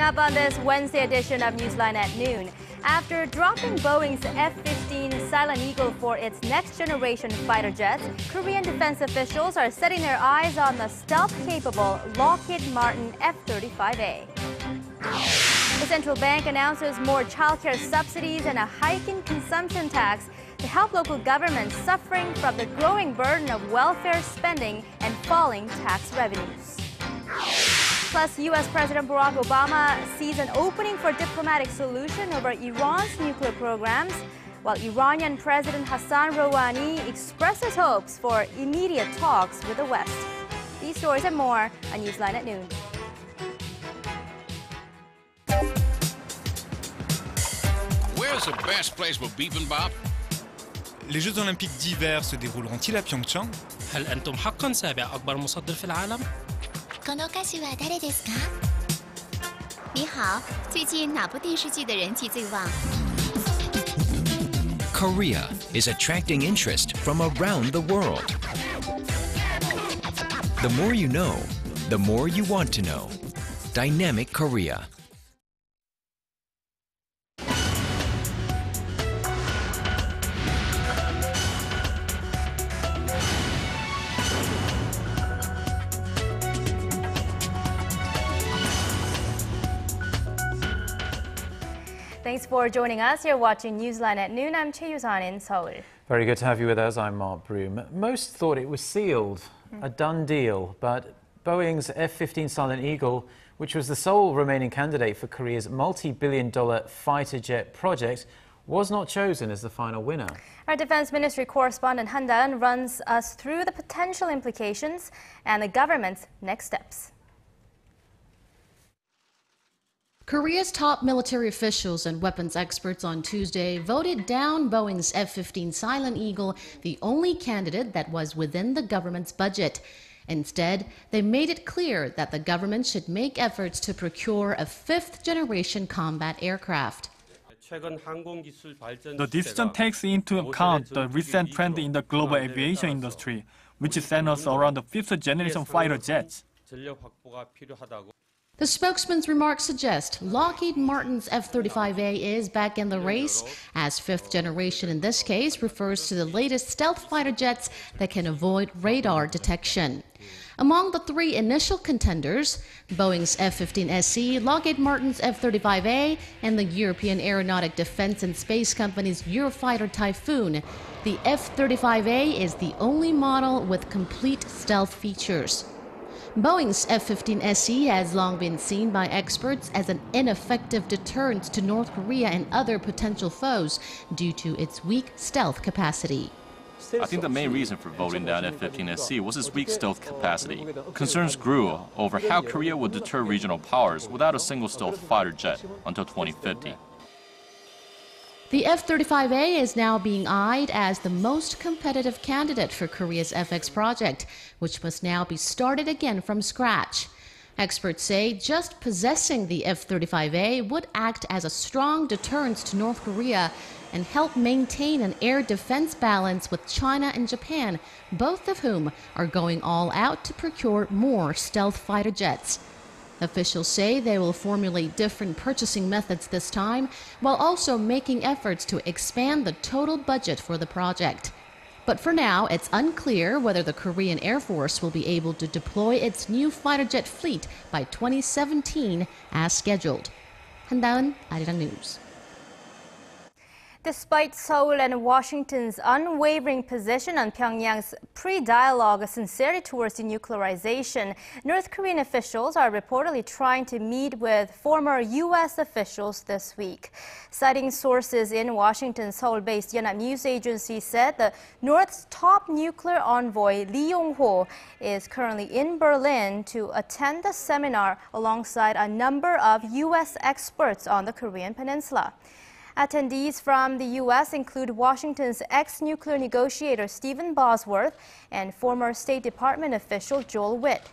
up on this Wednesday edition of Newsline at Noon. After dropping Boeing's F-15 Silent Eagle for its next-generation fighter jets, Korean defense officials are setting their eyes on the stealth-capable Lockheed Martin F-35A. The central bank announces more childcare subsidies and a hike in consumption tax to help local governments suffering from the growing burden of welfare spending and falling tax revenues. Plus, U.S. President Barack Obama sees an opening for diplomatic solution over Iran's nuclear programs, while Iranian President Hassan Rouhani expresses hopes for immediate talks with the West. These stories and more on Newsline at Noon. Where's the best place for bibimbap? Les Jeux Olympiques d'hiver se dérouleront-ils à Pyeongchang? هل أنتم حقاً سابع أكبر مصدر في العالم؟ この歌手は誰ですか？你好，最近哪部电视剧的人气最旺？ Korea is attracting interest from around the world. The more you know, the more you want to know. Dynamic Korea. Thanks for joining us. You're watching Newsline at Noon. I'm Choi You-sun in Seoul. Very good to have you with us. I'm Mark Broom. Most thought it was sealed, a done deal, but Boeing's F-15 Silent Eagle, which was the sole remaining candidate for Korea's multi-billion-dollar fighter jet project, was not chosen as the final winner. Our Defense Ministry correspondent Han Da-eun runs us through the potential implications and the government's next steps. Korea's top military officials and weapons experts on Tuesday voted down Boeing's F-15 Silent Eagle, the only candidate that was within the government's budget. Instead, they made it clear that the government should make efforts to procure a fifth-generation combat aircraft. The decision takes into account the recent trend in the global aviation industry, which centers around the fifth-generation fighter jets. The spokesman's remarks suggest Lockheed Martin's F-35A is back in the race, as fifth generation in this case refers to the latest stealth fighter jets that can avoid radar detection. Among the three initial contenders, Boeing's F-15 SE, Lockheed Martin's F-35A, and the European Aeronautic Defense and Space Company's Eurofighter Typhoon, the F-35A is the only model with complete stealth features. Boeing's F-15 SE has long been seen by experts as an ineffective deterrent to North Korea and other potential foes due to its weak stealth capacity. I think the main reason for voting down F-15 SE was its weak stealth capacity. Concerns grew over how Korea would deter regional powers without a single stealth fighter jet until 2050. The F-35A is now being eyed as the most competitive candidate for Korea's FX project, which must now be started again from scratch. Experts say just possessing the F-35A would act as a strong deterrent to North Korea and help maintain an air defense balance with China and Japan, both of whom are going all out to procure more stealth fighter jets. Officials say they will formulate different purchasing methods this time, while also making efforts to expand the total budget for the project. But for now, it's unclear whether the Korean Air Force will be able to deploy its new fighter jet fleet by 2017 as scheduled. Han Da-eun, Arirang News. Despite Seoul and Washington's unwavering position on Pyongyang's pre-dialogue sincerity towards denuclearization, North Korean officials are reportedly trying to meet with former U.S. officials this week. Citing sources in Washington, Seoul-based Yonhap News Agency said the North's top nuclear envoy Lee Yong-ho is currently in Berlin to attend a seminar alongside a number of U.S. experts on the Korean peninsula. Attendees from the U.S. include Washington's ex-nuclear negotiator Stephen Bosworth and former State Department official Joel Witt.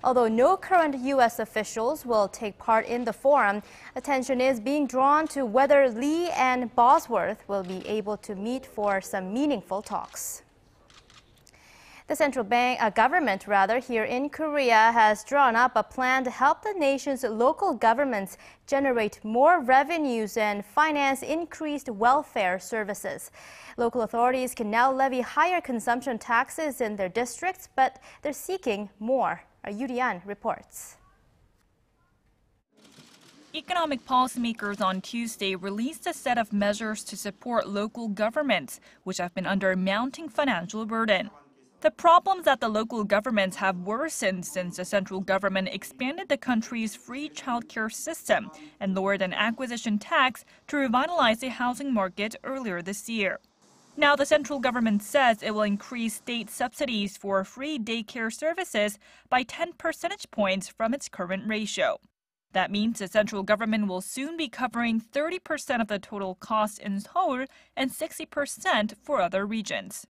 Although no current U.S. officials will take part in the forum, attention is being drawn to whether Lee and Bosworth will be able to meet for some meaningful talks. The central government here in Korea has drawn up a plan to help the nation's local governments generate more revenues and finance increased welfare services. Local authorities can now levy higher consumption taxes in their districts, but they're seeking more. Yurian reports. Economic policymakers on Tuesday released a set of measures to support local governments, which have been under a mounting financial burden. The problems that the local governments have worsened since the central government expanded the country's free childcare system and lowered an acquisition tax to revitalize the housing market earlier this year. Now, the central government says it will increase state subsidies for free daycare services by 10 percentage points from its current ratio. That means the central government will soon be covering 30% of the total cost in Seoul and 60% for other regions.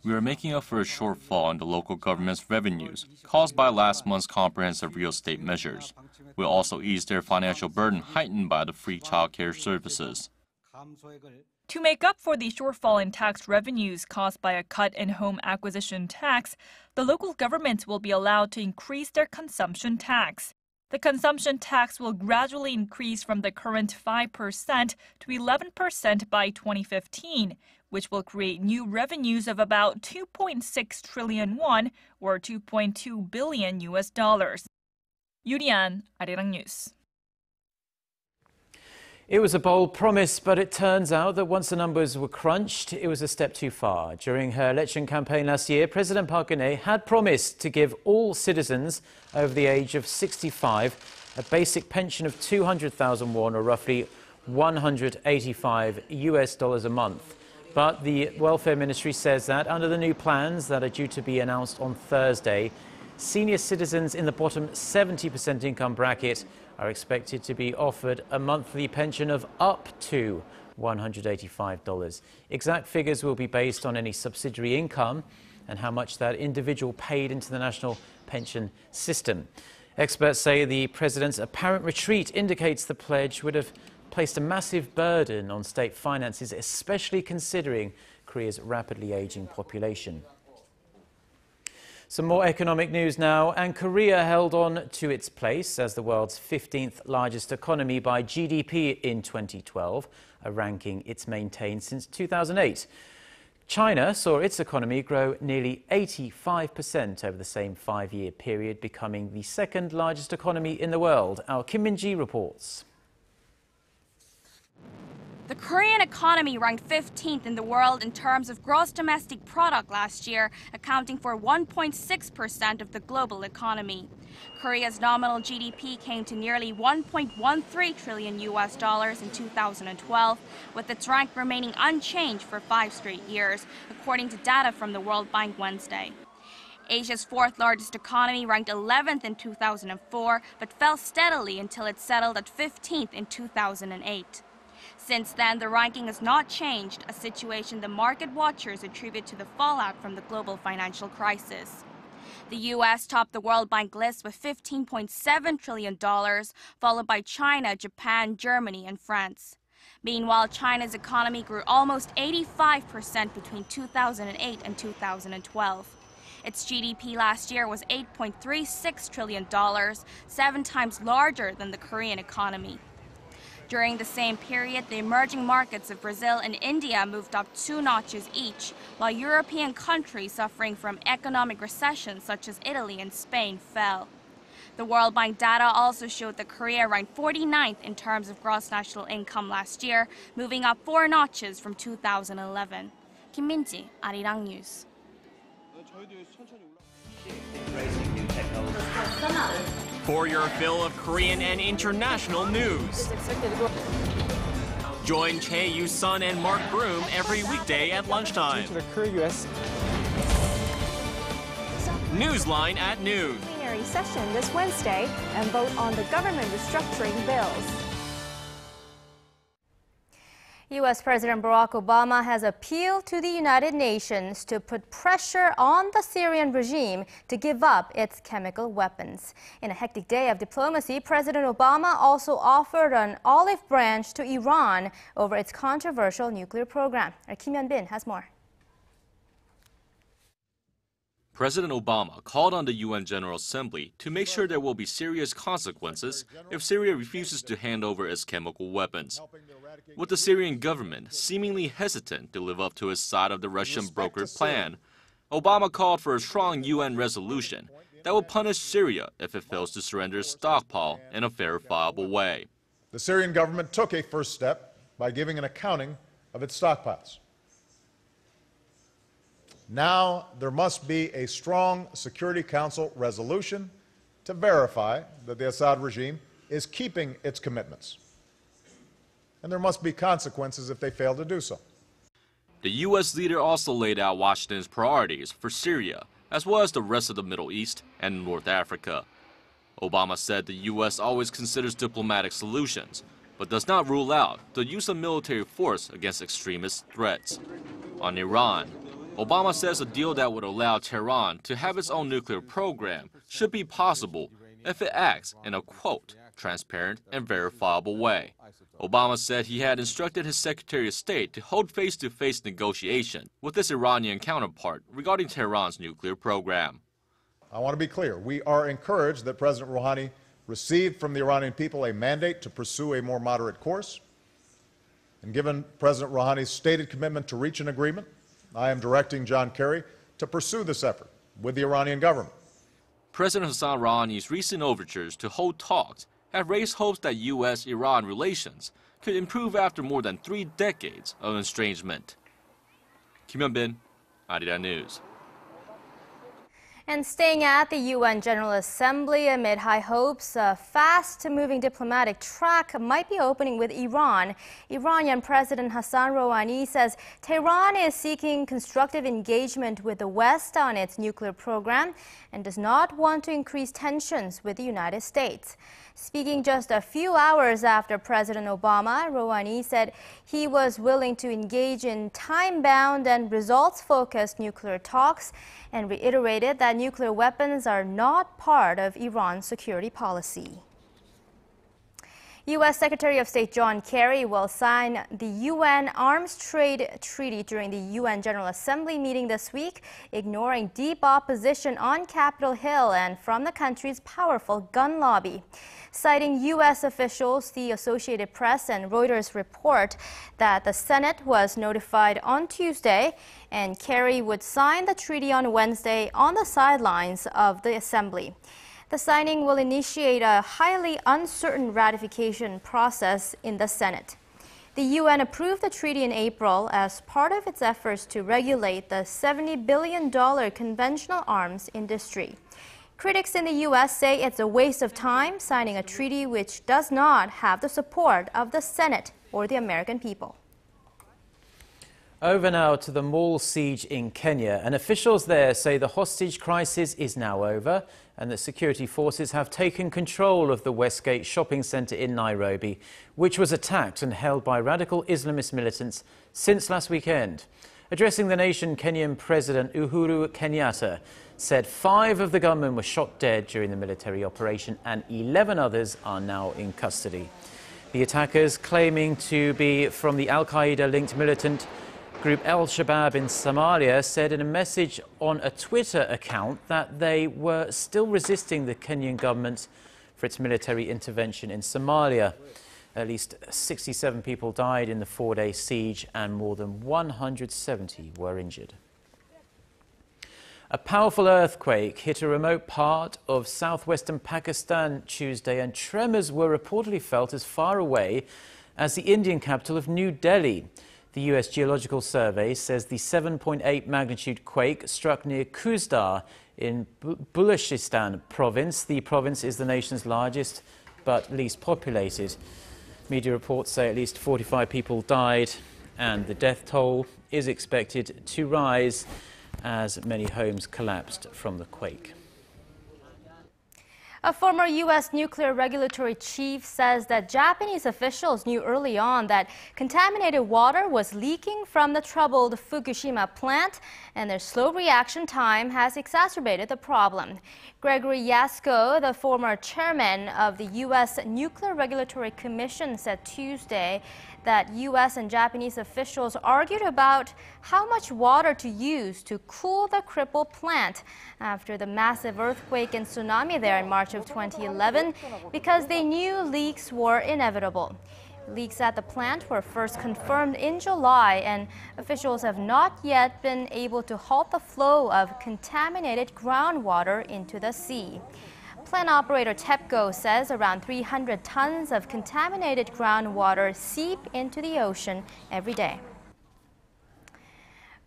We are making up for a shortfall in the local government's revenues caused by last month's comprehensive real estate measures. We'll also ease their financial burden heightened by the free childcare services. To make up for the shortfall in tax revenues caused by a cut in home acquisition tax, the local governments will be allowed to increase their consumption tax. The consumption tax will gradually increase from the current 5% to 11% by 2015, which will create new revenues of about 2.6 trillion won or $2.2 billion. Yurian, Arirang News. It was a bold promise, but it turns out that once the numbers were crunched, it was a step too far. During her election campaign last year, President Park Geun-hye had promised to give all citizens over the age of 65 a basic pension of 200,000 won, or roughly $185 a month. But the Welfare Ministry says that under the new plans that are due to be announced on Thursday, senior citizens in the bottom 70% income bracket are expected to be offered a monthly pension of up to $185. Exact figures will be based on any subsidiary income and how much that individual paid into the national pension system. Experts say the president's apparent retreat indicates the pledge would have placed a massive burden on state finances, especially considering Korea's rapidly aging population. Some more economic news now, and Korea held on to its place as the world's 15th largest economy by GDP in 2012, a ranking it's maintained since 2008. China saw its economy grow nearly 85% over the same 5-year period, becoming the second largest economy in the world. Our Kim Min-ji reports. The Korean economy ranked 15th in the world in terms of gross domestic product last year, accounting for 1.6% of the global economy. Korea's nominal GDP came to nearly $1.13 trillion in 2012, with its rank remaining unchanged for 5 straight years, according to data from the World Bank Wednesday. Asia's fourth largest economy ranked 11th in 2004, but fell steadily until it settled at 15th in 2008. Since then, the ranking has not changed, a situation the market watchers attribute to the fallout from the global financial crisis. The U.S. topped the World Bank list with $15.7 trillion, followed by China, Japan, Germany, and France. Meanwhile, China's economy grew almost 85% between 2008 and 2012. Its GDP last year was $8.36 trillion, 7 times larger than the Korean economy. During the same period, the emerging markets of Brazil and India moved up 2 notches each, while European countries suffering from economic recession such as Italy and Spain fell. The World Bank data also showed that Korea ranked 49th in terms of gross national income last year, moving up 4 notches from 2011. Kim Min-ji, Arirang News. For your fill of Korean and international news. Join Choi You-sun and Mark Broom every weekday at lunchtime. NEWSLINE at noon. Plenary session this Wednesday and vote on the government restructuring bills. U.S. President Barack Obama has appealed to the United Nations to put pressure on the Syrian regime to give up its chemical weapons. In a hectic day of diplomacy, President Obama also offered an olive branch to Iran over its controversial nuclear program. Our Kim Hyun-bin has more. President Obama called on the UN General Assembly to make sure there will be serious consequences if Syria refuses to hand over its chemical weapons. With the Syrian government seemingly hesitant to live up to its side of the Russian brokered plan, Obama called for a strong UN resolution that will punish Syria if it fails to surrender its stockpile in a verifiable way. The Syrian government took a first step by giving an accounting of its stockpiles. Now there must be a strong Security Council resolution to verify that the Assad regime is keeping its commitments. And there must be consequences if they fail to do so. The U.S. leader also laid out Washington's priorities for Syria, as well as the rest of the Middle East and North Africa. Obama said the U.S. always considers diplomatic solutions, but does not rule out the use of military force against extremist threats. On Iran, Obama says a deal that would allow Tehran to have its own nuclear program should be possible if it acts in a, quote, transparent and verifiable way. Obama said he had instructed his Secretary of State to hold face-to-face negotiation with his Iranian counterpart regarding Tehran's nuclear program. I want to be clear. We are encouraged that President Rouhani received from the Iranian people a mandate to pursue a more moderate course. And given President Rouhani's stated commitment to reach an agreement, I am directing John Kerry to pursue this effort with the Iranian government. President Hassan Rouhani's recent overtures to hold talks have raised hopes that U.S.-Iran relations could improve after more than 3 decades of estrangement. Kim Hyun-bin, Arirang News. And staying at the UN General Assembly amid high hopes, a fast-moving diplomatic track might be opening with Iran. Iranian President Hassan Rouhani says Tehran is seeking constructive engagement with the West on its nuclear program and does not want to increase tensions with the United States. Speaking just a few hours after President Obama, Rouhani said he was willing to engage in time-bound and results-focused nuclear talks and reiterated that nuclear weapons are not part of Iran's security policy. U.S. Secretary of State John Kerry will sign the UN Arms Trade Treaty during the UN General Assembly meeting this week, ignoring deep opposition on Capitol Hill and from the country's powerful gun lobby. Citing U.S. officials, the Associated Press and Reuters report that the Senate was notified on Tuesday and Kerry would sign the treaty on Wednesday on the sidelines of the Assembly. The signing will initiate a highly uncertain ratification process in the Senate. The UN approved the treaty in April as part of its efforts to regulate the $70 billion conventional arms industry. Critics in the U.S. say it's a waste of time signing a treaty which does not have the support of the Senate or the American people. Over now to the mall siege in Kenya, and officials there say the hostage crisis is now over and that security forces have taken control of the Westgate shopping centre in Nairobi, which was attacked and held by radical Islamist militants since last weekend. Addressing the nation, Kenyan President Uhuru Kenyatta said 5 of the gunmen were shot dead during the military operation and 11 others are now in custody. The attackers, claiming to be from the Al-Qaeda-linked militant group Al-Shabaab in Somalia, said in a message on a Twitter account that they were still resisting the Kenyan government for its military intervention in Somalia. At least 67 people died in the 4-day siege and more than 170 were injured. A powerful earthquake hit a remote part of southwestern Pakistan Tuesday, and tremors were reportedly felt as far away as the Indian capital of New Delhi. The U.S. Geological Survey says the 7.8 magnitude quake struck near Kuzdar in Baluchistan province. The province is the nation's largest but least populated. Media reports say at least 45 people died, and the death toll is expected to rise as many homes collapsed from the quake. A former U.S. nuclear regulatory chief says that Japanese officials knew early on that contaminated water was leaking from the troubled Fukushima plant, and their slow reaction time has exacerbated the problem. Gregory Yasko, the former chairman of the U.S. Nuclear Regulatory Commission, said Tuesday that U.S. and Japanese officials argued about how much water to use to cool the crippled plant after the massive earthquake and tsunami there in March of 2011 because they knew leaks were inevitable. Leaks at the plant were first confirmed in July, and officials have not yet been able to halt the flow of contaminated groundwater into the sea. Plant operator TEPCO says around 300 tons of contaminated groundwater seep into the ocean every day.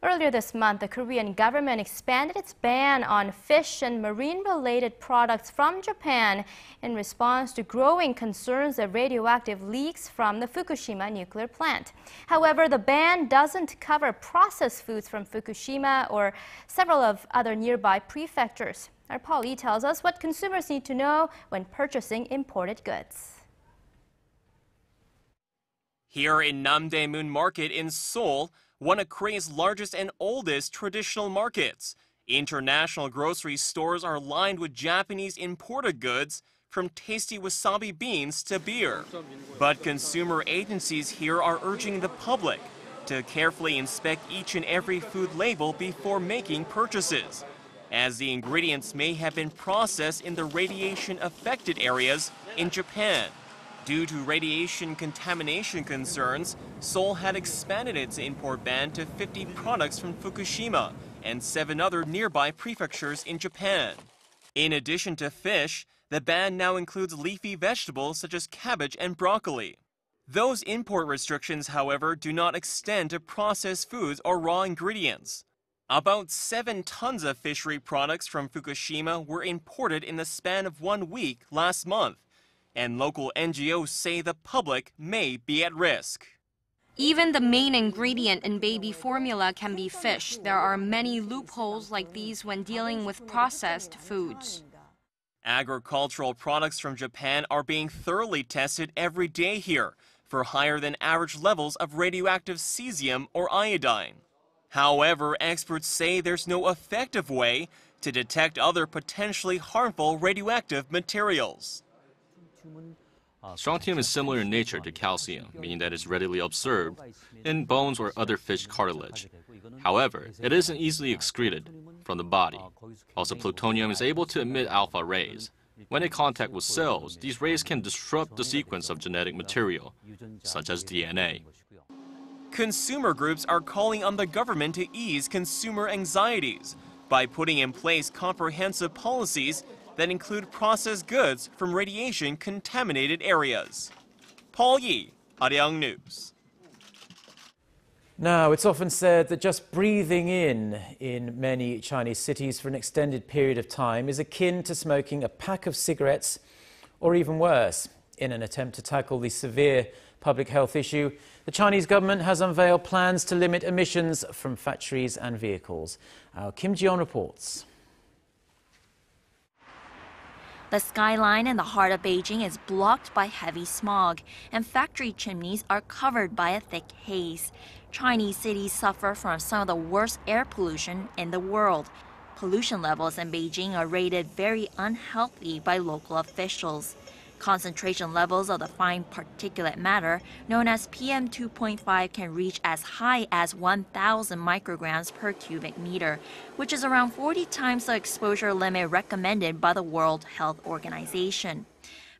Earlier this month, the Korean government expanded its ban on fish and marine-related products from Japan in response to growing concerns of radioactive leaks from the Fukushima nuclear plant. However, the ban doesn't cover processed foods from Fukushima or several of other nearby prefectures. Our Paul Lee tells us what consumers need to know when purchasing imported goods. Here in Namdaemun Market in Seoul, one of Korea's largest and oldest traditional markets, international grocery stores are lined with Japanese imported goods, from tasty wasabi beans to beer. But consumer agencies here are urging the public to carefully inspect each and every food label before making purchases, as the ingredients may have been processed in the radiation-affected areas in Japan. Due to radiation contamination concerns, Seoul had expanded its import ban to 50 products from Fukushima and 7 other nearby prefectures in Japan. In addition to fish, the ban now includes leafy vegetables such as cabbage and broccoli. Those import restrictions, however, do not extend to processed foods or raw ingredients. About 7 tons of fishery products from Fukushima were imported in the span of 1 week last month, and local NGOs say the public may be at risk. Even the main ingredient in baby formula can be fish. There are many loopholes like these when dealing with processed foods. Agricultural products from Japan are being thoroughly tested every day here for higher than average levels of radioactive cesium or iodine. However, experts say there's no effective way to detect other potentially harmful radioactive materials. Strontium is similar in nature to calcium, meaning that it's readily absorbed in bones or other fish cartilage. However, it isn't easily excreted from the body. Also, plutonium is able to emit alpha rays. When in contact with cells, these rays can disrupt the sequence of genetic material, such as DNA. Consumer groups are calling on the government to ease consumer anxieties by putting in place comprehensive policies that include processed goods from radiation-contaminated areas. Paul Yi, Arirang News. Now, it's often said that just breathing in many Chinese cities for an extended period of time is akin to smoking a pack of cigarettes, or even worse. In an attempt to tackle the severe public health issue, the Chinese government has unveiled plans to limit emissions from factories and vehicles. Our Kim Ji-yeon reports. The skyline in the heart of Beijing is blocked by heavy smog, and factory chimneys are covered by a thick haze. Chinese cities suffer from some of the worst air pollution in the world. Pollution levels in Beijing are rated very unhealthy by local officials. Concentration levels of the fine particulate matter, known as PM2.5, can reach as high as 1,000 micrograms per cubic meter, which is around 40 times the exposure limit recommended by the World Health Organization.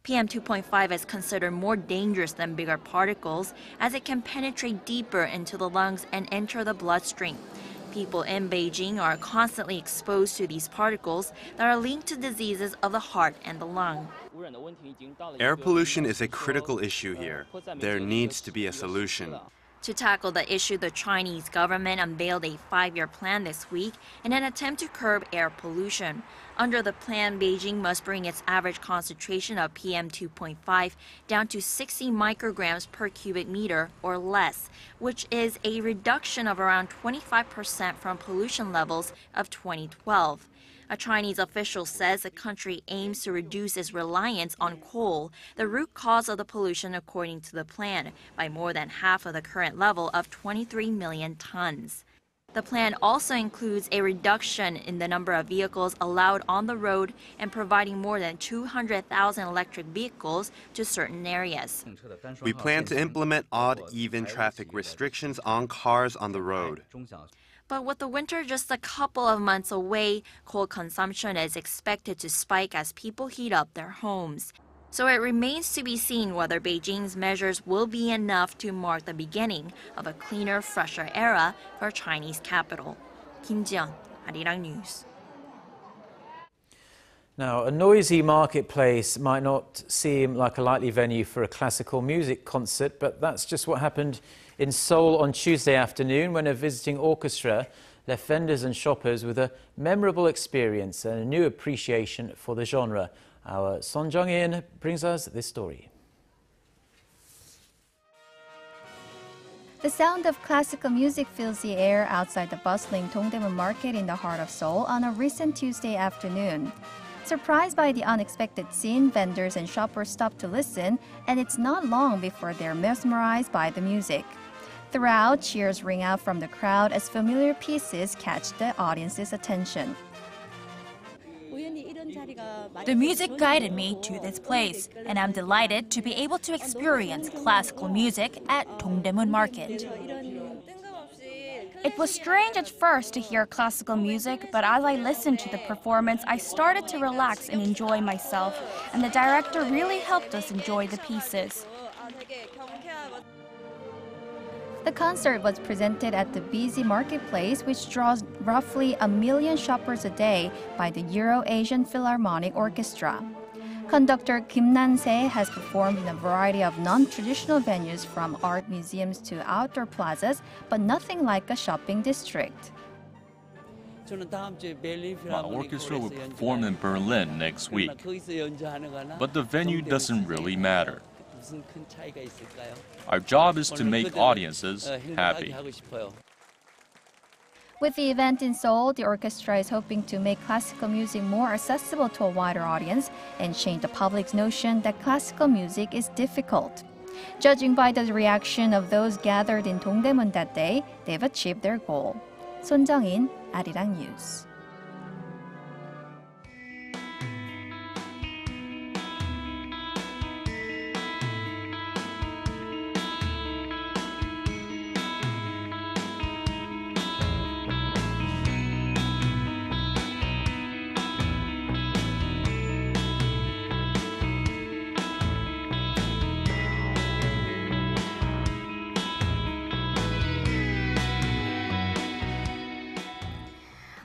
PM2.5 is considered more dangerous than bigger particles, as it can penetrate deeper into the lungs and enter the bloodstream. People in Beijing are constantly exposed to these particles that are linked to diseases of the heart and the lung. Air pollution is a critical issue here. There needs to be a solution. To tackle the issue, the Chinese government unveiled a 5-year plan this week in an attempt to curb air pollution. Under the plan, Beijing must bring its average concentration of PM2.5 down to 60 micrograms per cubic meter or less, which is a reduction of around 25% from pollution levels of 2012. A Chinese official says the country aims to reduce its reliance on coal, the root cause of the pollution according to the plan, by more than half of the current level of 23 million tons. The plan also includes a reduction in the number of vehicles allowed on the road and providing more than 200,000 electric vehicles to certain areas. We plan to implement odd-even traffic restrictions on cars on the road. But with the winter just a couple of months away, coal consumption is expected to spike as people heat up their homes. So it remains to be seen whether Beijing's measures will be enough to mark the beginning of a cleaner, fresher era for Chinese capital. Kim Ji-yeon, Arirang News. Now, a noisy marketplace might not seem like a likely venue for a classical music concert, but that's just what happened in Seoul on Tuesday afternoon when a visiting orchestra left vendors and shoppers with a memorable experience and a new appreciation for the genre. Our Son Jung-in brings us this story. The sound of classical music fills the air outside the bustling Dongdaemun market in the heart of Seoul on a recent Tuesday afternoon. Surprised by the unexpected scene, vendors and shoppers stop to listen, and it's not long before they're mesmerized by the music. Throughout, cheers ring out from the crowd as familiar pieces catch the audience's attention. The music guided me to this place, and I'm delighted to be able to experience classical music at Dongdaemun Market. It was strange at first to hear classical music, but as I listened to the performance, I started to relax and enjoy myself, and the director really helped us enjoy the pieces. The concert was presented at the busy marketplace, which draws roughly 1 million shoppers a day, by the Euro-Asian Philharmonic Orchestra. Conductor Kim Nan-se has performed in a variety of non-traditional venues from art museums to outdoor plazas, but nothing like a shopping district. My orchestra will perform in Berlin next week, but the venue doesn't really matter. Our job is to make audiences happy. With the event in Seoul, the orchestra is hoping to make classical music more accessible to a wider audience and change the public's notion that classical music is difficult. Judging by the reaction of those gathered in Dongdaemun that day, they've achieved their goal. Son Jung-in, Arirang News.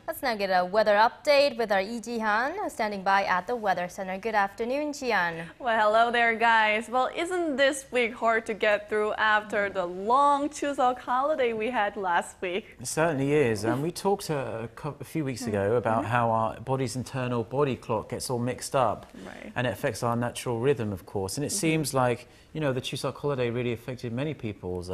Let's now get a weather update with our Lee Ji-han standing by at the Weather Center. Good afternoon, Ji-han. Well, hello there, guys. Well, isn't this week hard to get through after the long Chuseok holiday we had last week? It certainly is. And we talked a few weeks ago about how our body's internal body clock gets all mixed up. Right. And it affects our natural rhythm, of course. And it seems like, you know, the Chuseok holiday really affected many people's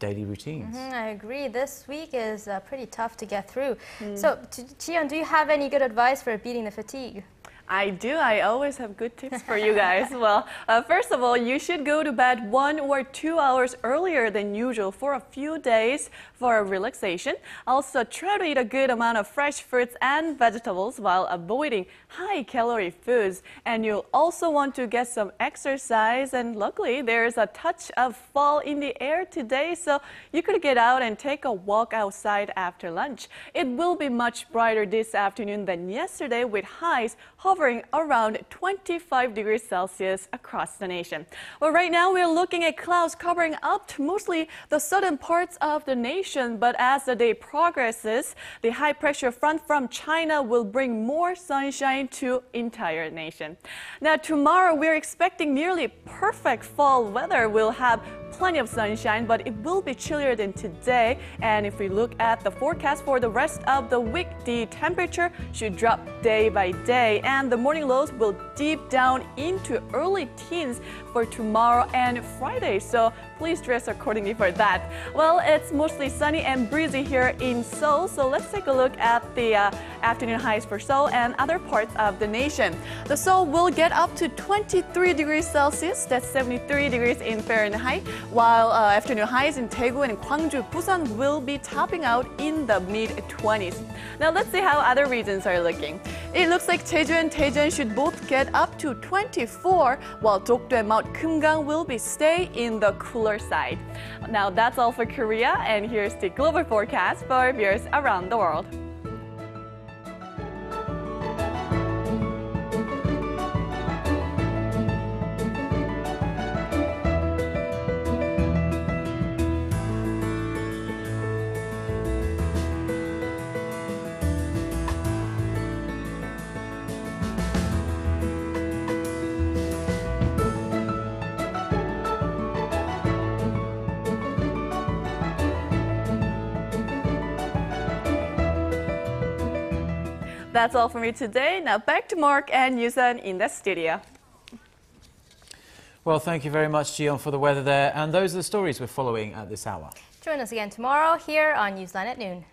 daily routines. I agree. This week is pretty tough to get through. So, Ji-yeon, do you have any good advice for beating the fatigue? I do. I always have good tips for you guys. Well, first of all, you should go to bed 1 or 2 hours earlier than usual for a few days for relaxation. Also, try to eat a good amount of fresh fruits and vegetables while avoiding high-calorie foods. And you'll also want to get some exercise. And luckily, there's a touch of fall in the air today, so you could get out and take a walk outside after lunch. It will be much brighter this afternoon than yesterday, with highs hovering around 25 degrees Celsius across the nation. Well, right now we're looking at clouds covering up mostly the southern parts of the nation, but as the day progresses, the high pressure front from China will bring more sunshine to entire nation. Now tomorrow we're expecting nearly perfect fall weather. We'll have plenty of sunshine, but it will be chillier than today. And if we look at the forecast for the rest of the week, the temperature should drop day by day. And and the morning lows will dip down into early teens for tomorrow and Friday, so please dress accordingly for that. Well, it's mostly sunny and breezy here in Seoul, so let's take a look at the afternoon highs for Seoul and other parts of the nation. The Seoul will get up to 23 degrees Celsius, that's 73 degrees in Fahrenheit, while afternoon highs in Daegu and Gwangju, Busan will be topping out in the mid-20s. Now let's see how other regions are looking. It looks like Jeju and Daejeon should both get up to 24, while Dokdo and Mount Kumgang will be stay in the cooler side. Now that's all for Korea, and here's the global forecast for viewers around the world. That's all for me today. Now back to Mark and Yoo-sun in the studio. Well, thank you very much, Jiyeon, for the weather there. And those are the stories we're following at this hour. Join us again tomorrow here on NEWSLINE at noon.